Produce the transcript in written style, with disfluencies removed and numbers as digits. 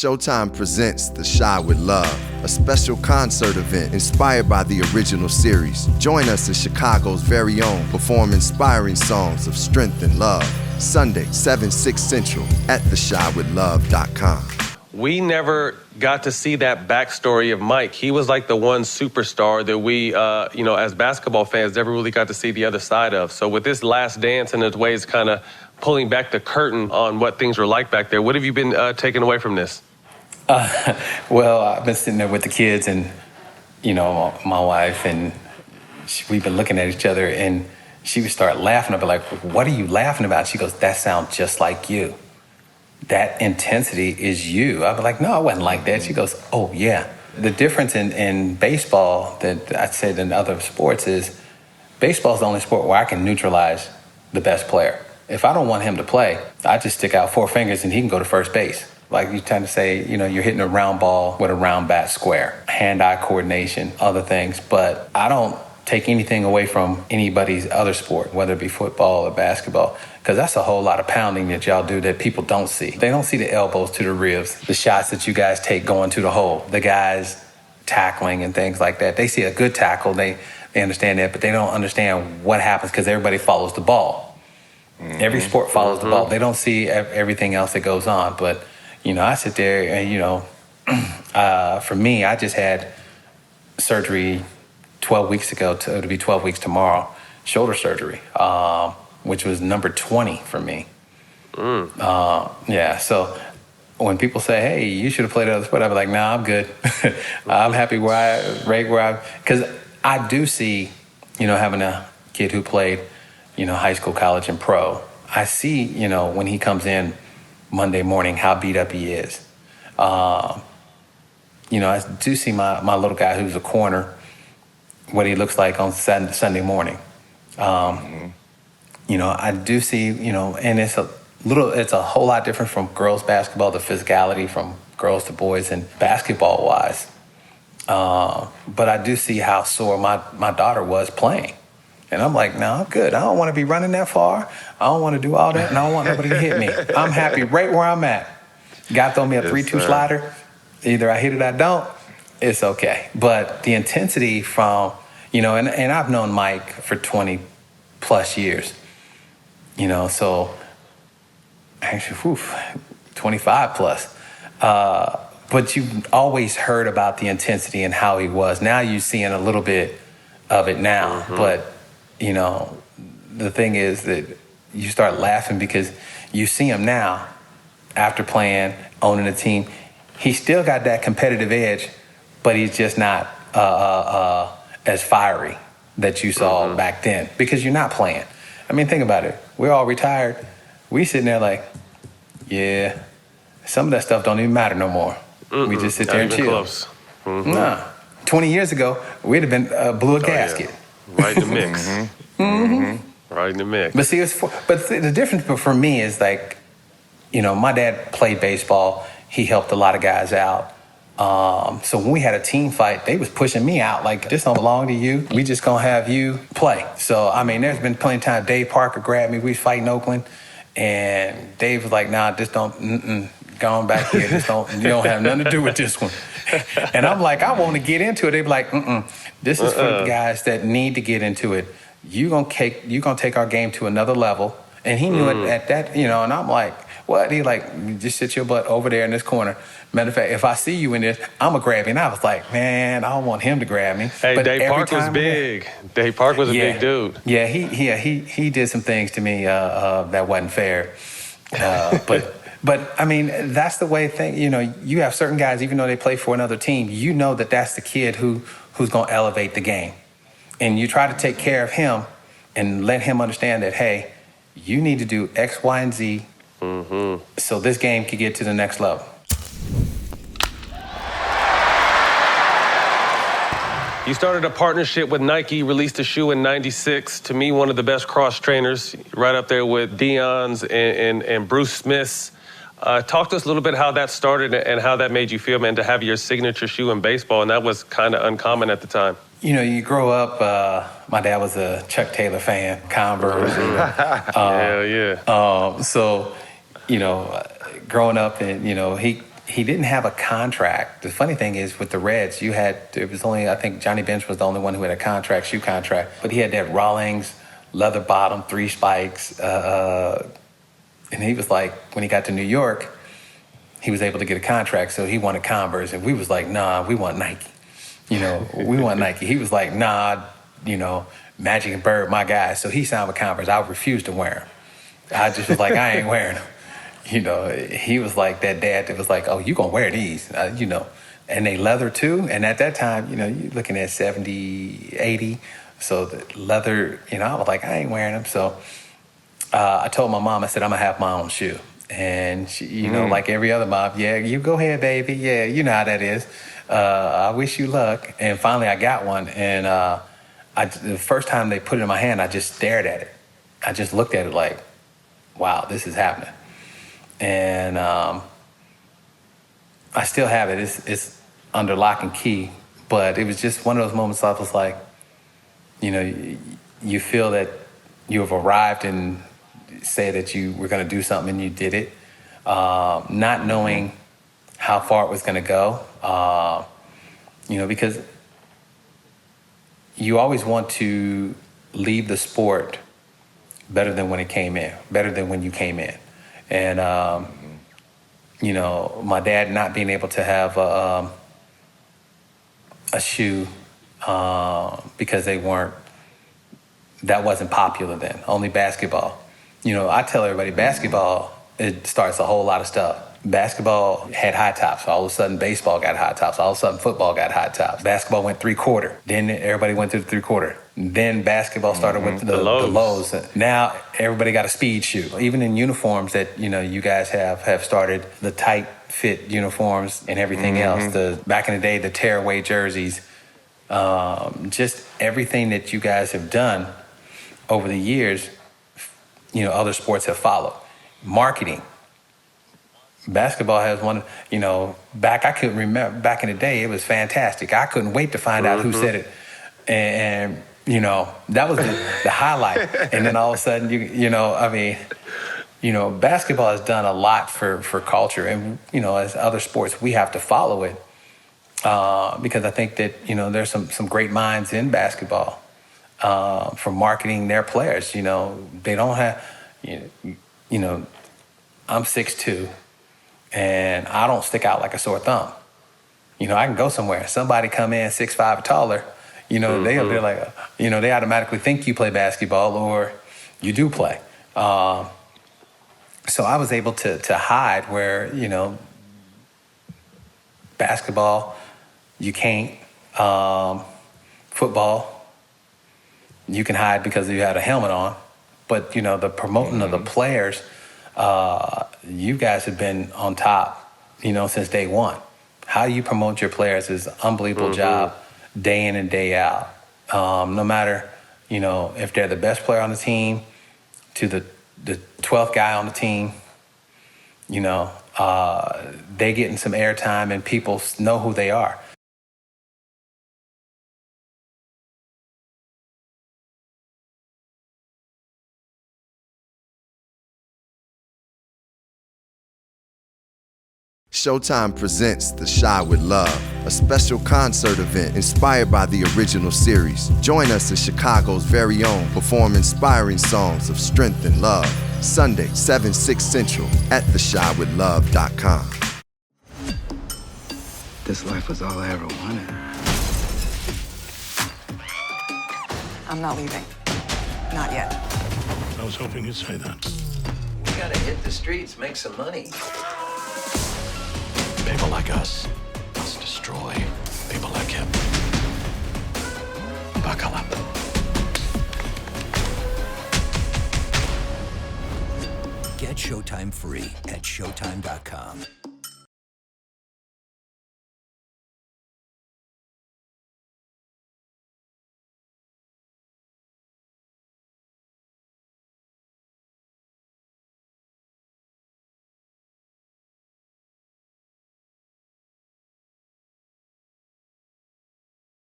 Showtime presents The Shy with Love, a special concert event inspired by the original series. Join us as Chicago's very own perform inspiring songs of strength and love. Sunday, 7/6 Central at theshywithlove.com. We never got to see that backstory of Mike. He was like the one superstar that we, as basketball fans, never really got to see the other side of. So with this Last Dance and its ways kind of pulling back the curtain on what things were like back there, what have you been taking away from this? Well, I've been sitting there with the kids and, my wife, and we've been looking at each other, and she would start laughing. I'd be like, what are you laughing about? She goes, that sounds just like you. That intensity is you. I'd be like, no, I wasn't like that. She goes, oh, yeah. The difference in baseball that I'd say than other sports is baseball is the only sport where I can neutralize the best player. If I don't want him to play, I just stick out 4 fingers and he can go to first base. Like you tend to say, you're hitting a round ball with a round bat square, hand-eye coordination, other things. But I don't take anything away from anybody's other sport, whether it be football or basketball, because that's a whole lot of pounding that y'all do that people don't see. They don't see the elbows to the ribs, the shots that you guys take going to the hole, the guys tackling and things like that. They see a good tackle, they understand that, but they don't understand what happens because everybody follows the ball. Mm-hmm. Every sport follows the ball. They don't see everything else that goes on. But, I sit there and, for me, I just had surgery 12 weeks ago, it'll be 12 weeks tomorrow, shoulder surgery, which was number 20 for me. So when people say, hey, you should have played other sport, I'll be like, nah, I'm good. I'm happy because I do see, having a kid who played, high school, college, and pro, I see, when he comes in Monday morning, how beat up he is. I do see my little guy who's a corner, what he looks like on Sunday morning. I do see, and it's a whole lot different from girls basketball, the physicality from girls to boys and basketball wise. But I do see how sore my daughter was playing. And I'm like, no, I'm good. I don't want to be running that far. I don't want to do all that, and I don't want nobody to hit me. I'm happy right where I'm at. God throw me a 3-2 slider. Either I hit it or I don't. It's okay. But the intensity from, and I've known Mike for 20 plus years, so actually, 25 plus. But you've always heard about the intensity and how he was. Now you're seeing a little bit of it now. Mm-hmm. But, the thing is that you start laughing because you see him now after playing, owning a team. He still got that competitive edge, but he's just not as fiery that you saw back then because you're not playing. I mean, think about it. We're all retired. We sitting there like, yeah, some of that stuff don't even matter no more. We just sit there and chill. Close. Mm-hmm. Nah. 20 years ago, we'd have been blew a gasket. Yeah. Right in the mix. Right in the mix. But see, the difference for me is like, my dad played baseball. He helped a lot of guys out. So when we had a team fight, they was pushing me out like, this don't belong to you. We just gonna have you play. So, there's been plenty of times Dave Parker grabbed me. We was fighting Oakland. And Dave was like, nah, this don't, go on back here. You don't have nothing to do with this one. And I'm like, I want to get into it. They be like, this is for the guys that need to get into it. You gonna take our game to another level. And he knew it at that, and I'm like, what? He like, just sit your butt over there in this corner. Matter of fact, if I see you in this, I'm gonna grab you. And I was like, man, I don't want him to grab me. Hey, but Dave Park was big. Dave Park was a big dude. Yeah, he did some things to me that wasn't fair. But that's the way things. You have certain guys, even though they play for another team, that's the kid who's gonna elevate the game, and you try to take care of him and let him understand that, hey, you need to do X, Y, and Z, so this game can get to the next level. You started a partnership with Nike, released a shoe in '96. To me, one of the best cross trainers, right up there with Deion's and Bruce Smith's. Talk to us a little bit how that started and how that made you feel, man, to have your signature shoe in baseball, and that was kind of uncommon at the time. You grow up, my dad was a Chuck Taylor fan, Converse. Hell yeah. So, growing up and, he he didn't have a contract. The funny thing is with the Reds, it was only, I think Johnny Bench was the only one who had a contract, shoe contract, but he had that Rawlings leather bottom, 3 spikes. And he was like, when he got to New York, he was able to get a contract, so he wanted Converse. And we was like, nah, we want Nike. We want Nike. He was like, nah, Magic and Bird, my guys. So he signed with Converse. I refused to wear them. I just was like, I ain't wearing them. He was like that dad that was like, oh, you gonna wear these, and they leather too. And at that time, you're looking at 70, 80. So the leather, I was like, I ain't wearing them. So I told my mom, I said, I'm gonna have my own shoe. And she, like every other mom, yeah, you go ahead, baby. Yeah, you know how that is. I wish you luck. And finally I got one. And the first time they put it in my hand, I just stared at it. I just looked at it like, wow, this is happening. And I still have it. It's under lock and key. But it was just one of those moments I was like, you feel that you have arrived and say that you were going to do something and you did it. Not knowing how far it was going to go. Because you always want to leave the sport better than when it came in, better than when you came in. And, my dad not being able to have a shoe because that wasn't popular then, only basketball. I tell everybody basketball, it starts a whole lot of stuff. Basketball had high tops. All of a sudden, baseball got high tops. All of a sudden, football got high tops. Basketball went 3/4. Then everybody went to the 3/4. Then basketball started with the lows. Now everybody got a speed shoe. Even in uniforms that you guys have started the tight fit uniforms and everything else. Back in the day, the tearaway jerseys. Just everything that you guys have done over the years. Other sports have followed. Marketing. Basketball has one, I couldn't remember, back in the day, it was fantastic. I couldn't wait to find out who said it. And that was the highlight. And then all of a sudden, basketball has done a lot for culture. And, as other sports, we have to follow it because I think that, there's some great minds in basketball for marketing their players. They don't have, I'm 6'2". And I don't stick out like a sore thumb. I can go somewhere. Somebody come in 6'5" or taller, they'll be like, they automatically think you play basketball or you do play. So I was able to hide where, basketball, you can't. Football, you can hide because you had a helmet on. But, the promoting of the players, you guys have been on top, since day one. How you promote your players is an unbelievable job, day in and day out. No matter, if they're the best player on the team to the 12th guy on the team, they getting some airtime and people know who they are. Showtime presents The Shy with Love, a special concert event inspired by the original series. Join us as Chicago's very own perform inspiring songs of strength and love. Sunday, 7/6 Central at theshywithlove.com. This life was all I ever wanted. I'm not leaving. Not yet. I was hoping you'd say that. We gotta hit the streets, make some money. People like us must destroy people like him. Buckle up. Get Showtime free at Showtime.com.